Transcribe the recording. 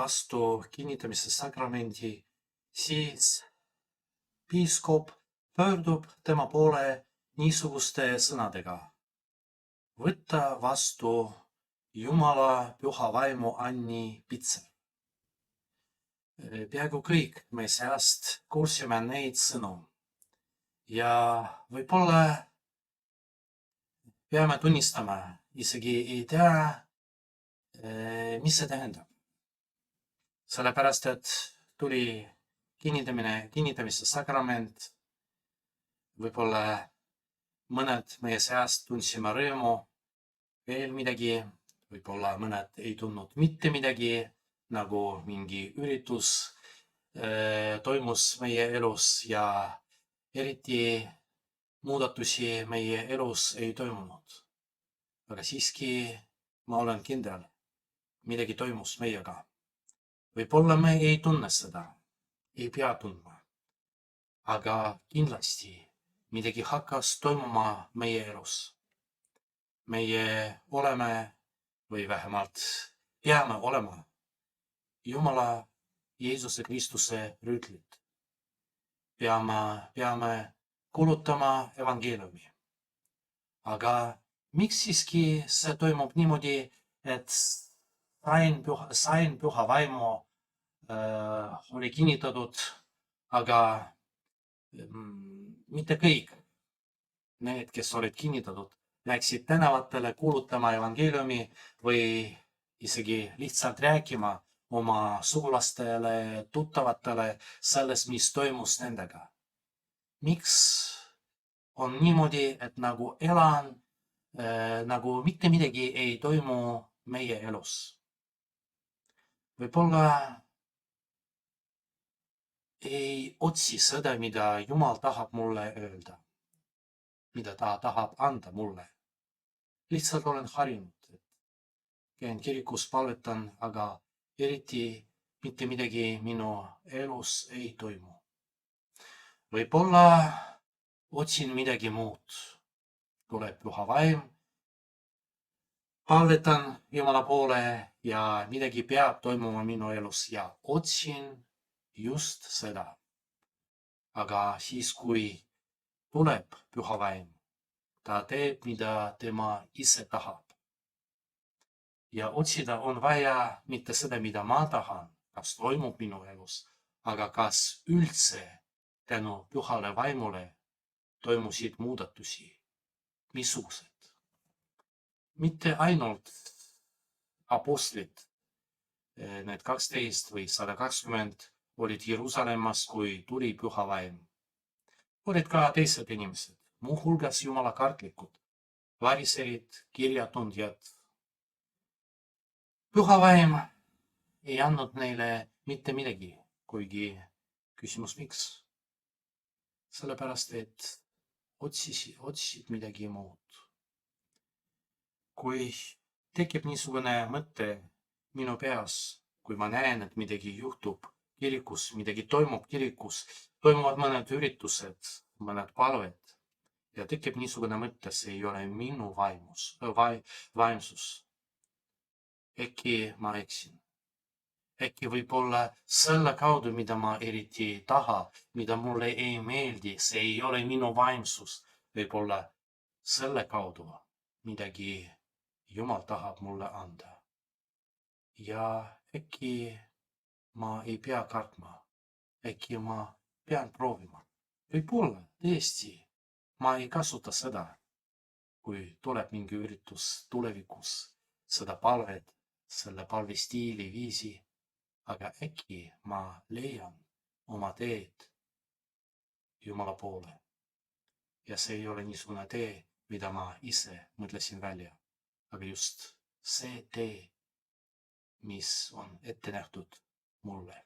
vastu kinnitamise sakramendi, siis piiskop pöördub tema poole niisuguste sõnadega. Võtta vastu Jumala püha vaimu Anni Pitser. Peaaegu kõik meie seast kuulsime neid sõnu ja võib-olla peame tunnistama, isegi ei tea, mis see tähendab. Sellepärast, et tuli kinnitamise sakrament, võib-olla mõned meie seast tundsime rõõmu, veel midagi, võib-olla mõned ei tundnud mitte midagi, nagu mingi üritus toimus meie elus ja eriti muudatusi meie elus ei toimunud. Aga siiski ma olen kindel, midagi toimus meiega. Võib-olla me ei tunne seda, ei pea tundma, aga kindlasti midagi hakkas toimuma meie elus. Meie oleme või vähemalt peame olema Jumala Jeesuse Kristuse rüütlid. Peame kuulutama evangeeliumi. Aga miks siiski see toimub niimoodi, et sain püha vaimu oli kinnitatud, aga mitte kõik need, kes olid kinnitatud, läksid tänavatele kuulutama evangeeliumi või isegi lihtsalt rääkima oma sugulastele, tuttavatele sellest, mis toimus nendega. Miks on niimoodi, et nagu elan, nagu mitte midagi ei toimu meie elus? Võib-olla ei otsi seda, mida Jumal tahab mulle öelda, mida ta tahab anda mulle. Lihtsalt olen harjunud, et käin kirikus, palvetan, aga eriti mitte midagi minu elus ei toimu. Võib-olla otsin midagi muud. Tuleb püha vaim, palvetan Jumala poole ja midagi peab toimuma minu elus ja otsin just seda. Aga siis, kui tuleb püha vaim, ta teeb, mida tema ise tahab. Ja otsida on vaja mitte seda, mida ma tahan, kas toimub minu elus, aga kas üldse tänu pühale vaimule toimusid muudatusi. Missugused? Mitte ainult apostlid, need 12 või 120 olid Jeruusalemmas, kui tuli püha vaim. Olid ka teised inimesed, muuhulgas Jumala kartlikud, variserid, kirjatundjad. Püha vaim ei andnud neile mitte midagi, kuigi küsimus miks? Sellepärast, et otsisid midagi muud. Kui tekib niisugune mõte minu peas, kui ma näen, et midagi juhtub kirikus, midagi toimub kirikus, toimuvad mõned üritused, mõned palved ja tekib niisugune mõte, see ei ole minu vaimsus. Äkki ma eksin. Äkki võib-olla selle kaudu, mida ma eriti ei taha, mida mulle ei meeldi, see ei ole minu vaimsus. Võib-olla selle kaudu midagi Jumal tahab mulle anda. Ja äkki ma ei pea kartma. Äkki ma pean proovima. Võib-olla tõesti ma ei kasuta seda, kui tuleb mingi üritus tulevikus, seda palvet, selle palvestiili viisi, aga äkki ma leian oma teed Jumala poole. Ja see ei ole niisugune tee, mida ma ise mõtlesin välja, aga just see tee, mis on ette nähtud mulle.